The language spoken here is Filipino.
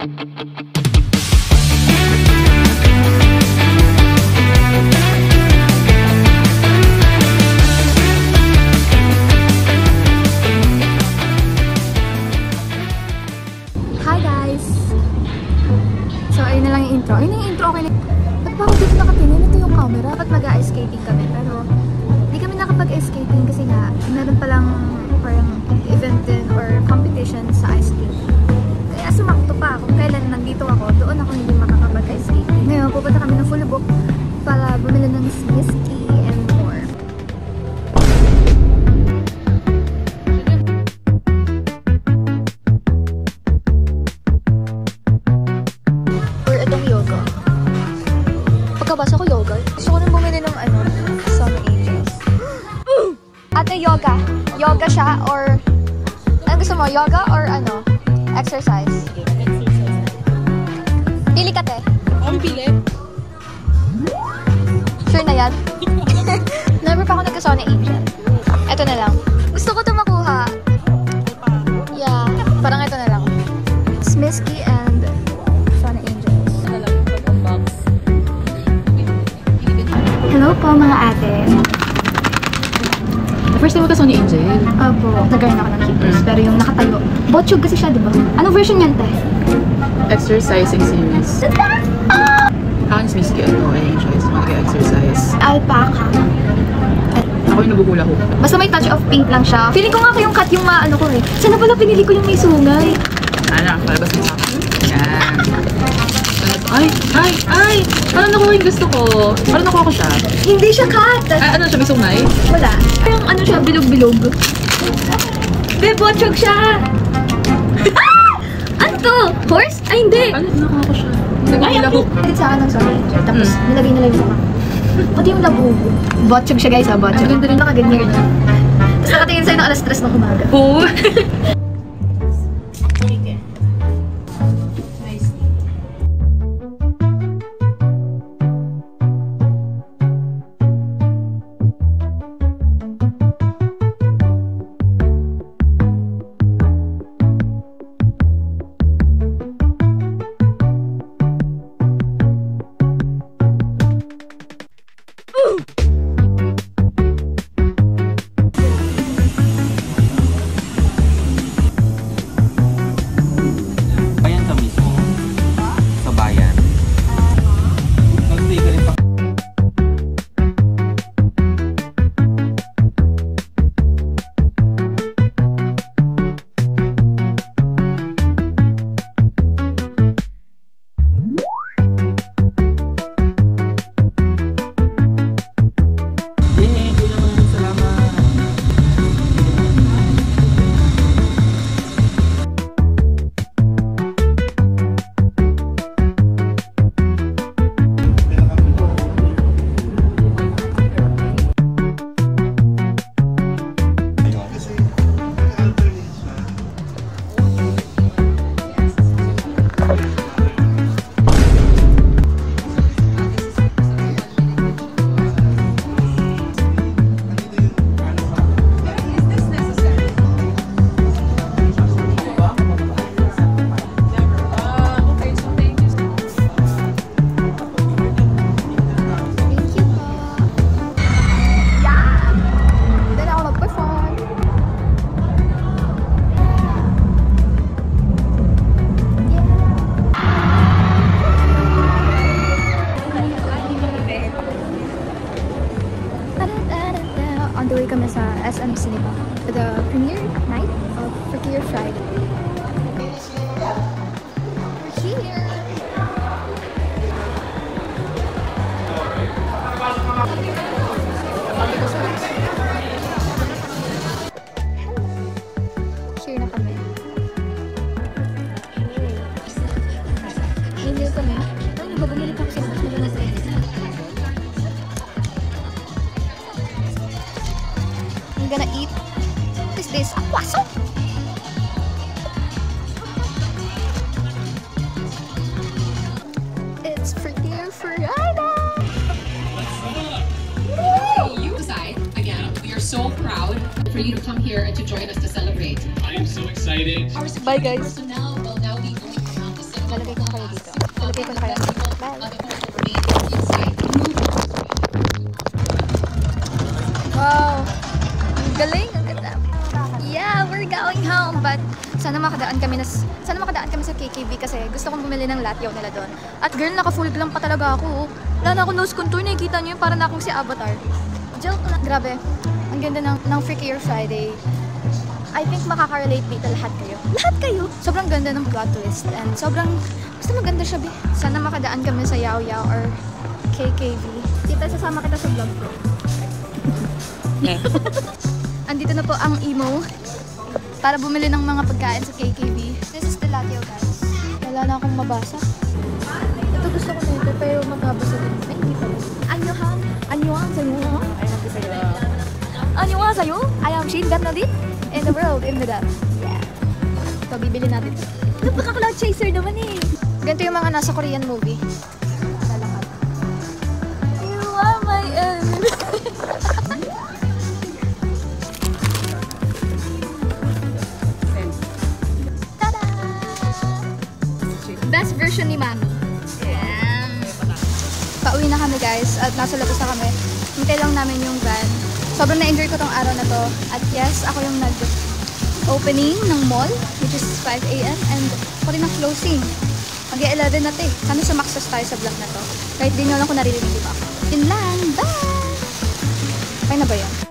Hi guys! So ayun na lang yung intro. Ayun na yung intro, okay na. Ba't ba ako dito nakatingin? Ito yung camera. Ba't mag-ice skating kami? Pero hindi kami nakapag-ice skating kasi nga meron palang parang event din or competition sa ice skating. Kaya sumakto pa ako. Kailan nandito ako, doon ako hindi makakapag-ice skating. Ngayon, pupunta kami ng Fulubok para bumili ng whiskey and more. Or itong yoga. Pagkabasa ko yogurt. Gusto ko nang bumili ng Sun Angels. Ate, yoga. Yoga siya or ano gusto mo? Yoga or exercise? Pili ka, te. Ang pili. Sure na yan? Never pa ako nagka-Sun Angel. Ito na lang. Gusto ko ito makuha. Yeah. Parang ito na lang. It's Misky and Sun Angels. Hello po mga ate. First time mo ka Sony Angel? Opo, nagkaroon ako ng hips. Pero yung nakatayo, botchog kasi siya, di ba? Anong version yan, te? Exercising series. Hans Misky choice. Mag-exercise. Alpaca. Ako yung nabubula ko. Basta may touch of pink lang siya. Feeling ko nga yung cut yung maano ko eh. Sana pala pinili ko yung may sungay. Anak, palabas mo sa akin. Yan. Ay! Ano nakuha yung gusto ko? Ano nakuha ko siya? Hindi siya cut! Ano siya? May sungay? Wala. Yung ano siya, bilog-bilog. Bebotchog siya! Ano to? Horse? Ay, hindi! Ano nakuha ko siya? Nagpapila ko. Edit sa akin ng Sun Angel. Tapos nilagay nila yung mukha. Pati yung labubo. Botchog siya guys ha, botchog. Ganda rin nakaganyan. Tapos nakatingin sa'yo ng alas 3 ng umaga. Oo. On the way kami sa SM Cinema for the premiere night of Freakier Friday. We're here! Here na kami. Hindi kami. Ay, babalik ako sa I'm gonna eat. What is this? Akwaso? It's Freakier Friday! You decide. Again, we are so proud for you to come here and to join us to celebrate. I am so excited. Our Bye, guys. personnel will now be going around the cinema Bigay ko na kayo. Bye! The host will remain inside. Wow! Ang galing! Ang ganda! Yeah! We're going home! But sana makadaan kami sa KKB kasi gusto kong bumili ng latyaw nila doon. At girl, naka-full glam pa talaga ako. Wala na ako nose contour. Nakikita niyo yung para na akong si Avatar. Joke lang. Grabe. Ang ganda ng Freakier Friday. I think makaka-relate dito lahat kayo. Lahat kayo! Sobrang ganda ng plot twist and sobrang basta maganda siya, be. Sana makadaan kami sa Yao Yao or KKV. Kita, sasama kita sa vlog ko. Andito na po ang emo para bumili ng mga pagkain sa KKV. This is the latyaw, guys. Wala na akong mabasa. Ito gusto ko na ito, pero magbabasa din. Ay, hindi pa. Annyeong! Annyeonghaseyo! Annyeonghaseyo! I am Shin Bernadette in the world in the depth. Yeah. Ito, bibili natin. Napaka-cloud chaser naman eh. Ganito yung mga nasa Korean movie. Lalakad. You are my end. Tada! Best version ni Mami. Yeah. Pauwi na kami, guys, at nasa labas na kami. Hintay lang namin yung van. Sobrang na-enjoy ko tong araw na to. At yes, ako yung nag-opening ng mall, which is 5 AM, and ako rin ang closing. Mag-11 na to eh. Sana sumakses tayo sa vlog na to. Kahit di nyo lang kung naririnig, diba? Yun lang. Bye! Okay na ba yun?